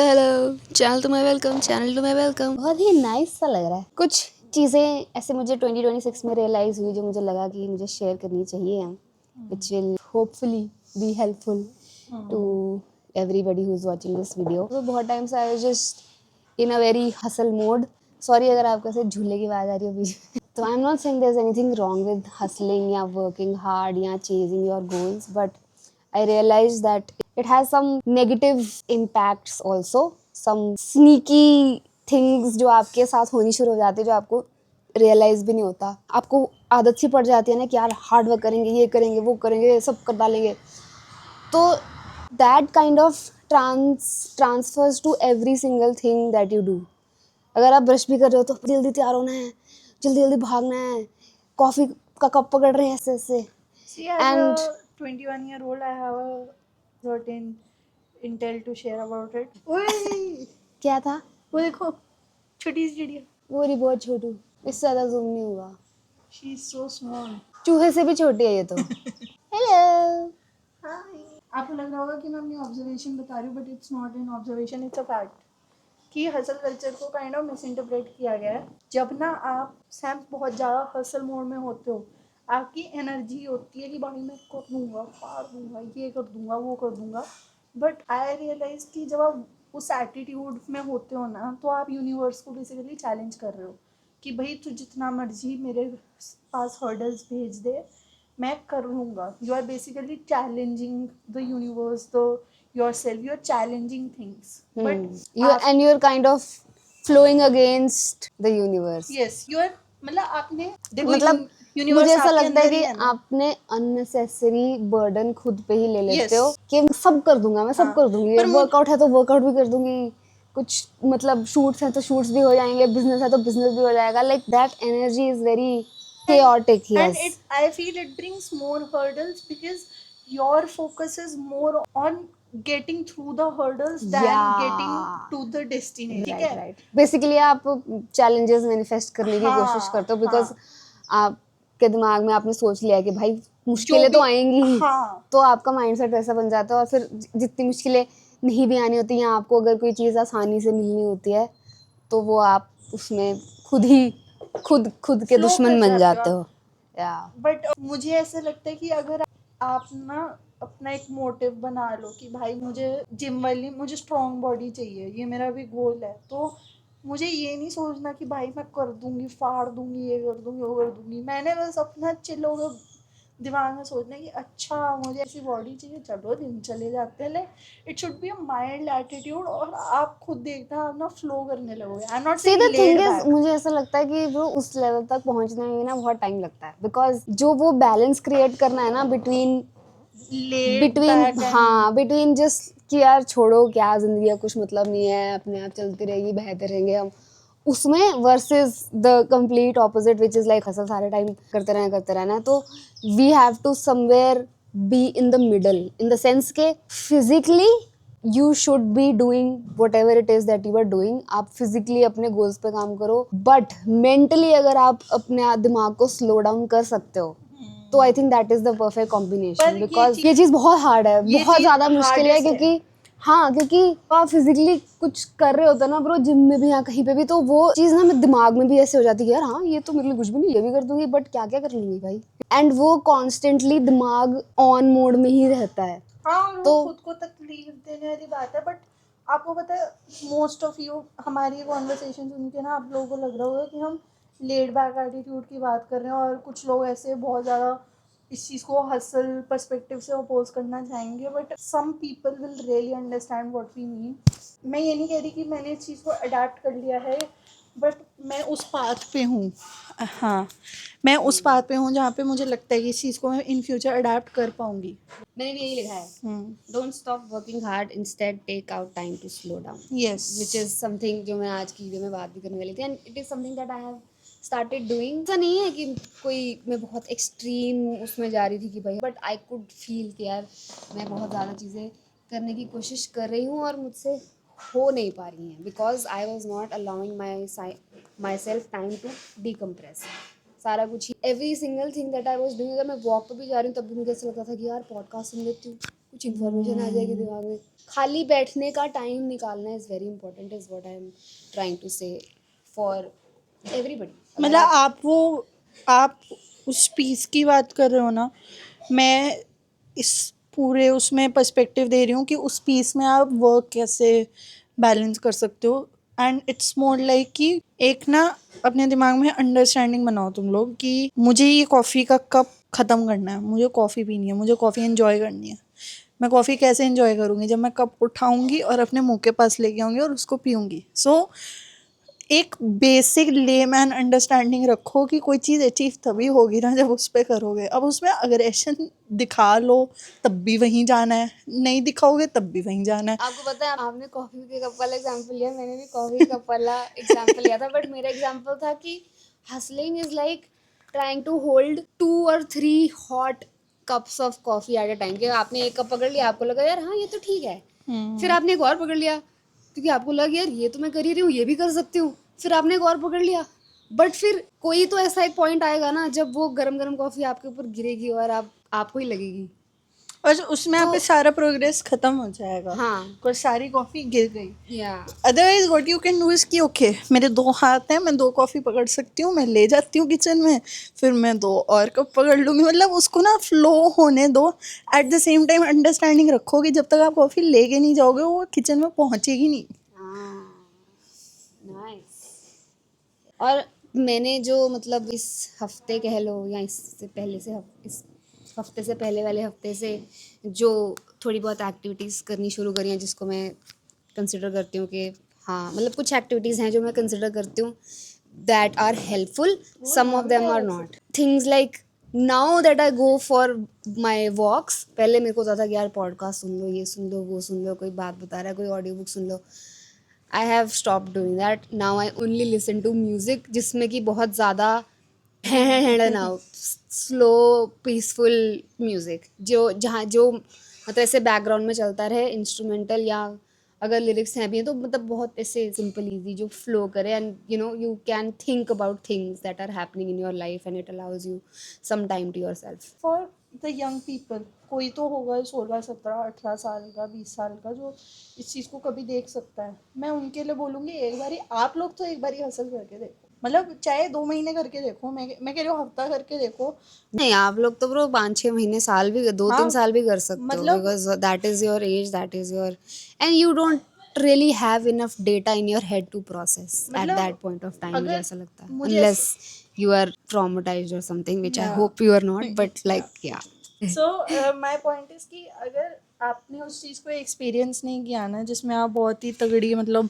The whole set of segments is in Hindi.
Hello, channel to my welcome. बहुत ही नाइस सा लग रहा है। कुछ चीज़ें ऐसे मुझे 2026 में रियलाइज़ हुई जो मुझे लगा कि मुझे शेयर करनी चाहिए, which will hopefully be helpful to everybody who is watching this video. तो बहुत टाइम से I was just in a very hustle mode. Sorry अगर आपको ऐसे झूले की आवाज़ आ रही हो बीच में। तो I am not saying there is anything wrong with hustling या वर्किंग हार्ड या chasing your goals, but I realized that it has some negative impacts also, some sneaky things जो आपके साथ होनी शुरू हो जाती है, जो आपको रियलाइज भी नहीं होता। आपको आदत सी पड़ जाती है ना कि यार हार्ड वर्क करेंगे, ये करेंगे, वो करेंगे, सब कर डालेंगे। तो that kind of transfers to every single thing that you do. अगर आप ब्रश भी कर रहे हो तो जल्दी तैयार होना है, जल्दी जल्दी भागना है, कॉफ़ी का कप पकड़ रहे हैं ऐसे ऐसे। See, as a 21-year-old, I have a certain intel to share about it. ओए क्या था वो देखो छोटी सी चिड़िया। वो रही बहुत छोटू, इससे ज़्यादा जूम नहीं होगा। She is so small. चूहे से भी छोटी है ये तो। हेलो। Hi. आपको लग रहा होगा कि मैं अपनी ऑब्जर्वेशन बता रही हूँ, but it's not an observation, it's a fact कि हसल कल्चर को काइंड ऑफ मिस इंटरप्रेट किया गया है। जब ना आप सैम बहुत ज़्यादा हसल मोड में होते हो, आपकी एनर्जी होती है कि भाई मैं कर दूंगा, फाड़ दूंगा, ये कर दूंगा, वो कर दूंगा। बट आई रियलाइज कि जब आप उस एटीट्यूड में होते हो ना, तो आप यूनिवर्स को बेसिकली चैलेंज कर रहे हो कि भाई तू जितना मर्जी मेरे पास हर्डल्स भेज दे, मैं कर लूँगा। You are basically challenging the universe, the yourself, you're challenging things, but you're kind of flowing against the universe. yes you are, मतलब आपने देखो मतलब मुझे यूनिवर्स ऐसा आपके लगता है अंदर ही कि है ना। आपने अननेसेसरी बर्डन खुद पे ही ले लेते Yes. हो कि सब कर दूंगा, मैं सब हाँ, कर दूंगी। पर वर्कआउट है तो वर्कआउट भी कर दूंगी, कुछ मतलब शूट्स हैं तो शूट्स भी हो जाएंगे, बिजनेस है तो बिजनेस भी हो जाएगा। Like that energy is very chaotic. and Yes. it I feel it brings more hurdles because your focus is more on getting through the hurdles than getting to the destination. ठीक है, राइट। बेसिकली आप चैलेंजेस मैनिफेस्ट करने की कोशिश करते हो बिकॉज आपके दिमाग में आपने सोच लिया है कि भाई मुश्किलें तो आएंगी ही। तो आपका माइंडसेट वैसा बन जाता है और फिर जितनी मुश्किलें नहीं भी आनी होती हैं, आपको अगर कोई चीज़ आसानी से मिलनी होती है तो वो आप उसमें खुद के दुश्मन बन जाते हो। या बट मुझे ऐसा लगता है कि अगर आप ना अपना एक मोटिव बना लो कि भाई मुझे जिम वाली, मुझे स्ट्रॉन्ग बॉडी चाहिए, ये मेरा भी गोल है, तो मुझे ये नहीं सोचना कि भाई मैं कर दूंगी, फाड़ दूंगी, ये कर दूंगी, वो कर दूंगी। मैंने बस अपना चिल होकर दिमाग में सोचना है कि अच्छा मुझे ऐसी बॉडी चाहिए, चलो जिम चले जाते हैं। Like it should be a mild attitude, और आप खुद देखना आप ना फ्लो करने लगोगे। I am not See, saying the thing लेड is, बैक। मुझे ऐसा लगता है कि वो उस लेवल तक पहुंचने में ना बहुत टाइम लगता है बिकॉज जो वो बैलेंस क्रिएट करना है ना between laid back and between just कि यार छोड़ो क्या जिंदगी है, कुछ मतलब नहीं है, अपने आप चलती रहेगी, बहते रहेंगे हम उसमें, versus the complete opposite which is like hustle सारे टाइम करते रहना। तो we have to somewhere be in the middle in the sense के physically you should be doing whatever it is that you are doing. आप फिजिकली अपने गोल्स पे काम करो, बट मेंटली अगर आप अपने दिमाग को स्लो डाउन कर सकते हो तो आई think that is the perfect combination. Because ये चीज़ बहुत हार्ड है, बहुत ज़्यादा मुश्किल है, क्योंकि क्योंकि आप फिजिकली कुछ कर रहे होते ना ब्रो, जिम में भी या कहीं पे भी, तो वो चीज़ ना मेरे दिमाग में भी ऐसे हो जाती है यार हाँ ये तो मेरे लिए कुछ भी नहीं, ये भी कर दूंगी, बट क्या क्या कर लूंगी भाई। एंड वो कॉन्स्टेंटली दिमाग ऑन मोड में ही रहता है। हाँ, तो खुद को तकलीफ देने वाली बात है। बट आपको पता है, मोस्ट ऑफ यू हमारी कॉन्वर्सेशन सुन के ना आप लोगों को लग रहा होगा कि हम लेड बैक एटीट्यूड की बात कर रहे हैं, और कुछ लोग ऐसे बहुत ज़्यादा इस चीज़ को हसल पर्सपेक्टिव से अपोज करना चाहेंगे। But some people will really understand what we mean. मैं ये नहीं कह रही कि मैंने इस चीज़ को अडेप्ट कर लिया है, बट मैं उस पाथ पे हूँ। हाँ, मैं उस पाथ पे हूँ जहाँ पे मुझे लगता है कि इस चीज़ को मैं इन फ्यूचर अडेप्ट कर पाऊँगी। मैंने भी यही लिखा है, don't stop working hard, instead take out time to slow down. Yes, which is something जो मैं आज की वीडियो में बात भी करने वाली थी, and it is something that I have started doing. ऐसा नहीं है कि कोई मैं बहुत एक्सट्रीम उसमें जा रही थी कि भाई, बट आई कुड फील कि यार मैं बहुत ज़्यादा चीज़ें करने की कोशिश कर रही हूँ और मुझसे हो नहीं पा रही हैं because I was not allowing myself time to decompress. सारा कुछ ही every single thing that I was doing, अगर मैं वॉक पे भी जा रही हूँ तब भी मुझे ऐसा लगता था कि यार पॉडकास्ट सुन लेती हूँ, कुछ इन्फॉर्मेशन आ जाएगी दिमाग में। खाली बैठने का टाइम निकालना is very important, is what I am trying to say for everybody. मतलब आप उस पीस की बात कर रहे हो ना, मैं इस पूरे उसमें पर्सपेक्टिव दे रही हूँ कि उस पीस में आप वर्क कैसे बैलेंस कर सकते हो। एंड इट्स मोर लाइक कि एक ना अपने दिमाग में अंडरस्टैंडिंग बनाओ तुम लोग कि मुझे ये कॉफ़ी का कप ख़त्म करना है, मुझे कॉफ़ी पीनी है, मुझे कॉफ़ी एंजॉय करनी है। मैं कॉफ़ी कैसे एंजॉय करूँगी? जब मैं कप उठाऊँगी और अपने मुंह के पास लेके आऊँगी और उसको पीऊँगी। सो एक बेसिक लेमैन अंडरस्टैंडिंग रखो कि कोई चीज़ अचीव तभी होगी ना जब उस पर करोगे। अब उसमें अग्रेशन दिखा लो तब भी वहीं जाना है, नहीं दिखाओगे तब भी वहीं जाना है। आपको पता है, आपने कॉफी के कप वाला एग्जांपल लिया, मैंने भी कॉफी कप वाला एग्जांपल लिया था, बट मेरा एग्जांपल था कि hustling is like trying to hold 2 और 3 hot cups of coffee at a time. कि आपने एक कप पकड़ लिया, आपको लगा यार हाँ ये तो ठीक है, फिर आपने एक और पकड़ लिया क्योंकि आपको लगा यार ये तो मैं कर ही रही हूँ, ये भी कर सकती हूँ, फिर आपने एक और पकड़ लिया। बट फिर कोई तो ऐसा एक पॉइंट आएगा ना जब वो गरम गरम कॉफी आपके ऊपर गिरेगी और आपको ही लगेगी। और उसमें तो आप सारा प्रोग्रेस खत्म हो जाएगा, हाँ और सारी कॉफ़ी गिर गई। या otherwise what you can do is कि ओके मेरे 2 हाथ हैं, मैं 2 कॉफ़ी पकड़ सकती हूँ, मैं ले जाती हूँ किचन में, फिर मैं 2 और कप पकड़ लूँगी। मतलब उसको ना फ्लो होने दो। At the same time understanding रखो कि जब तक आप कॉफ़ी लेके नहीं जाओगे वो किचन में पहुँचेगी नहीं। नाइस। और मैंने जो मतलब इस हफ्ते कह लो या इससे पहले से इस हफ्ते से पहले वाले हफ्ते से जो थोड़ी बहुत एक्टिविटीज़ करनी शुरू करी हैं, जिसको मैं कंसिडर करती हूँ कि हाँ मतलब कुछ एक्टिविटीज़ हैं जो मैं कंसिडर करती हूँ that are helpful, some of them are not. Things like now that I go for my walks, पहले मेरे को होता था कि यार पॉडकास्ट सुन लो, ये सुन लो, वो सुन लो, कोई बात बता रहा है, कोई audio book soon low. I have stopped doing that. Now I only listen to music जिसमें कि बहुत ज़्यादा ना हो, स्लो पीसफुल म्यूज़िक जो मतलब ऐसे बैकग्राउंड में चलता रहे, इंस्ट्रूमेंटल, या अगर लिरिक्स हैं भी तो मतलब बहुत ऐसे सिंपल इजी जो फ्लो करे, and you can think about things that are happening in your life and it allows you some time to yourself. For the young people, कोई तो होगा 16 17 18 साल का, 20 साल का, जो इस चीज़ को कभी देख सकता है। मैं उनके लिए बोलूँगी एक बारी आप लोग तो एक बारी हसल करके देखो। मतलब चाहे 2 महीने करके देखो, मैं कह रही हूँ हफ्ता करके देखो। नहीं, आप लोग तो ब्रो 5-6 महीने, साल भी, 2-3 हाँ साल भी कर सकते हो, मतलब because that is your age, that is your, and you don't really have enough data in your head to process at मतलब that point of time, मुझे अगर ऐसा लगता है, मुझे unless you are traumatized or something, which I या hope you are not, but like yeah. So my point is कि अगर आपने उस चीज़ को एक्सपीरियंस नहीं किया ना जिसमें आप बहुत ही तगड़ी मतलब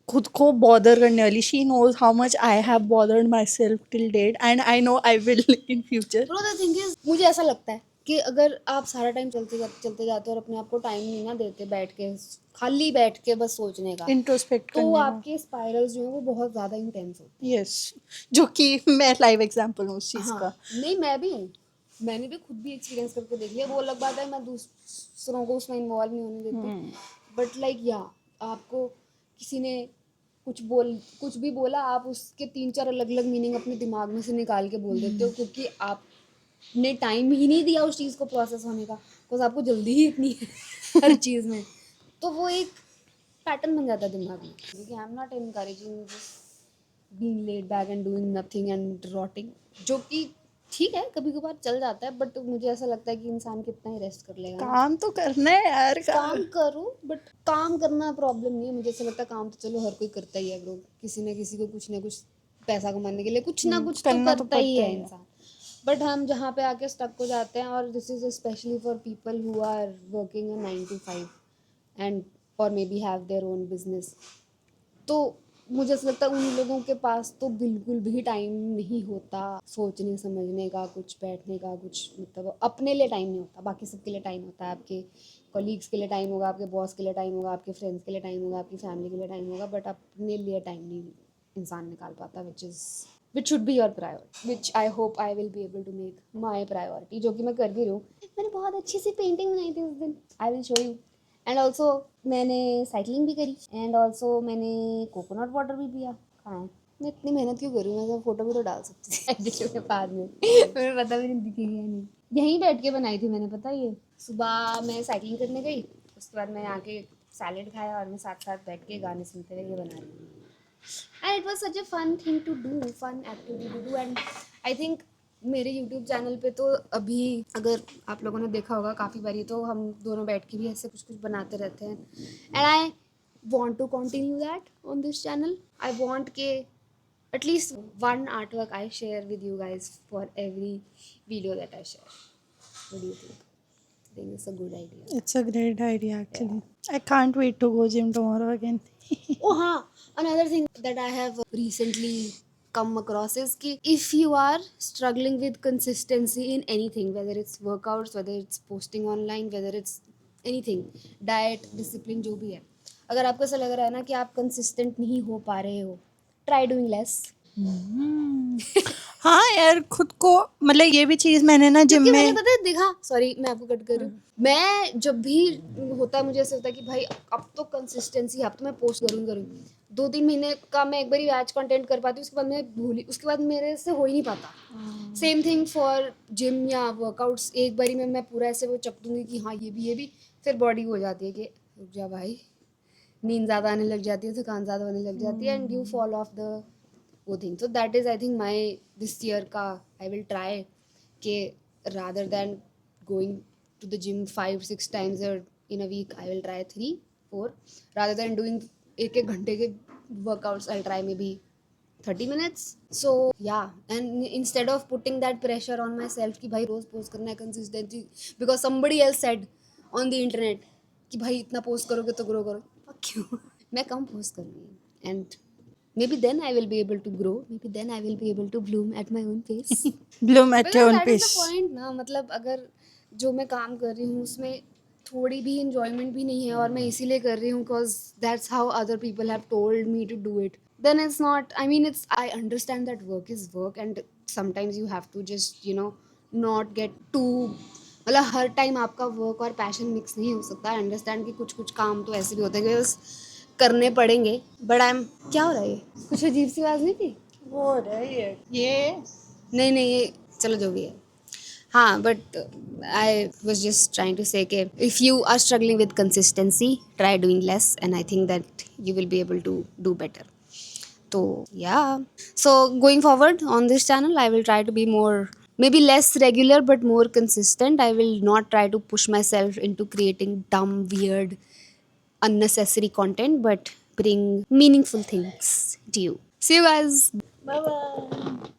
खुद को बॉदर करने वाली, she knows how much I have bothered myself till date and I know I will in future. Bro, the thing is, मुझे ऐसा लगता है कि अगर आप सारा टाइम चलते जाते हो और अपने आप को टाइम नहीं ना देते बैठ के, खाली बैठ के बस सोचने का, इंट्रोस्पेक्ट तो करने का। आपके स्पाइरल्स जो हैं वो बहुत ज़्यादा इंटेंस होते हैं। यस, जो कि मैं लाइव एग्जांपल हूँ उस चीज़ हाँ का। नहीं, मैं भी हूँ, मैंने भी खुद भी एक्सपीरियंस करके देख लिया। वो अलग बात है, मैं दूसरों को उसमें इन्वॉल्व नहीं होने देती, बट लाइक या आपको किसी ने कुछ भी बोला, आप उसके 3-4 अलग अलग मीनिंग अपने दिमाग में से निकाल के बोल देते हो, क्योंकि आपने टाइम ही नहीं दिया उस चीज़ को प्रोसेस होने का, बिकॉज आपको जल्दी ही इतनी है हर चीज़ में। तो वो एक पैटर्न बन जाता है दिमाग में, क्योंकि आई am not encouraging being laid back and doing nothing and rotting, जो कि ठीक है कभी कभार चल जाता है, बट मुझे ऐसा लगता है कि इंसान कितना ही रेस्ट कर लेगा ना। काम तो करना है यार। काम करो, बट काम करना प्रॉब्लम नहीं है, मुझे ऐसा लगता है काम तो चलो हर कोई करता ही है ब्रो, किसी न किसी को कुछ ना कुछ पैसा कमाने के लिए कुछ ना कुछ तो करना तो करता ही पड़ता है ही है। इंसान। बट हम जहाँ पे आके स्टक हो जाते हैं, और this is specially for people who are working a 9 to 5 and और maybe have their own business, तो मुझे ऐसा लगता है उन लोगों के पास तो बिल्कुल भी टाइम नहीं होता सोचने समझने का, कुछ बैठने का, कुछ मतलब अपने लिए टाइम नहीं होता। बाकी सबके लिए टाइम होता है, आपके कॉलीग्स के लिए टाइम होगा, आपके बॉस के लिए टाइम होगा, आपके फ्रेंड्स के लिए टाइम होगा, आपकी फैमिली के लिए टाइम होगा, बट अपने लिए टाइम नहीं इंसान निकाल पाता, which should be your priority, which I hope I will be able to make my priority, जो कि मैं कर भी रही हूँ। मैंने बहुत अच्छी सी पेंटिंग बनाई थी उस दिन, I will show you. And also मैंने साइकिलिंग भी करी, एंड ऑल्सो मैंने कोकोनट वाटर भी पिया। कहाँ है, मैं इतनी मेहनत क्यों करूँ, मैं तो फोटो भी तो डाल सकती थी एडिट के बाद में मुझे पता भी नहीं दिखेगी या नहीं। यहीं बैठ के बनाई थी मैंने, पता है ये। सुबह मैं साइकिलिंग करने गई, उसके बाद मैं आके सैलेड खाया और मैं साथ साथ बैठ के गाने सुनते हुए ये बना रही हूँ। And it was such a fun thing to do, fun activity to do. And I think मेरे यूट्यूब चैनल पे तो अभी, अगर आप लोगों ने देखा होगा काफ़ी बारी, तो हम दोनों बैठ के भी ऐसे कुछ कुछ बनाते रहते हैं। And I want to continue that on this channel. I want ke at least one artwork I share with you guys for every video that I share. What do you think? I think it's a good idea. It's a great idea actually. I can't wait to go gym tomorrow again. Oh हाँ, another thing that I have recently come across is कि if you are struggling with consistency in anything, whether it's workouts, whether it's posting online, whether it's anything, diet, discipline, जो भी है, अगर आपको ऐसा लग रहा है ना कि आप कंसिस्टेंट नहीं हो पा रहे हो, ट्राई डूइंग लेस। हाँ यार, खुद को मतलब ये भी चीज मैंने ना जिम क्योंकि में मैंने पता है देखा, सॉरी मैं आपको कट कर रही हूँ, मैं जब भी होता है मुझे ऐसा होता है कि भाई अब तो कंसिस्टेंसी, अब तो मैं पोस्ट करूँगी 2-3 महीने का मैं एक बार आज कंटेंट कर पाती हूँ, उसके बाद मैं भूली, उसके बाद मेरे से हो ही नहीं पाता। सेम थिंग फॉर जिम या वर्कआउट्स, एक बारी में मैं पूरा ऐसे वो चक दूंगी कि हाँ ये भी, फिर बॉडी हो जाती है कि रुक जा भाई, नींद ज़्यादा आने लग जाती है, थकान ज़्यादा होने लग जाती है, and you fall off the वो thing. So that is I think my this year का आई विल ट्राई कि rather than going to the gym 5-6 times in a week, I will try 3-4, rather than doing एक घंटे के workouts, I'll try maybe 30 minutes. So yeah, and instead of putting that pressure on myself कि भाई रोज पोस्ट करना है consistency because somebody else said on the internet कि भाई इतना पोस्ट करोगे तो ग्रो करो, क्यों मैं कम पोस्ट करूँगी, and maybe then I will be able to grow, maybe then I will be able to bloom at my own pace. bloom at your own that is the pace. point ना, मतलब अगर जो मैं काम कर रही हूँ उसमें थोड़ी भी enjoyment भी नहीं है और मैं इसीलिए कर रही हूँ because that's how other people have told me to do it, then it's not, I mean it's, I understand that work is work and sometimes you have to just not get too, मतलब हर टाइम आपका वर्क और पैशन मिक्स नहीं हो सकता। आई अंडरस्टैंड कि कुछ कुछ काम तो ऐसे भी होते हैं कि बस करने पड़ेंगे, बट आई एम, क्या हो रहा है, कुछ अजीब सी आवाज़ नहीं थी? वो हो रहा है ये नहीं ये चलो जो भी है, हाँ, but I was just trying to say कि if you are struggling with consistency, try doing less and I think that you will be able to do better. So yeah, so going forward on this channel, I will try to be more, maybe less regular but more consistent. I will not try to push myself into creating dumb, weird, unnecessary content, but bring meaningful things to you. See you guys. bye bye.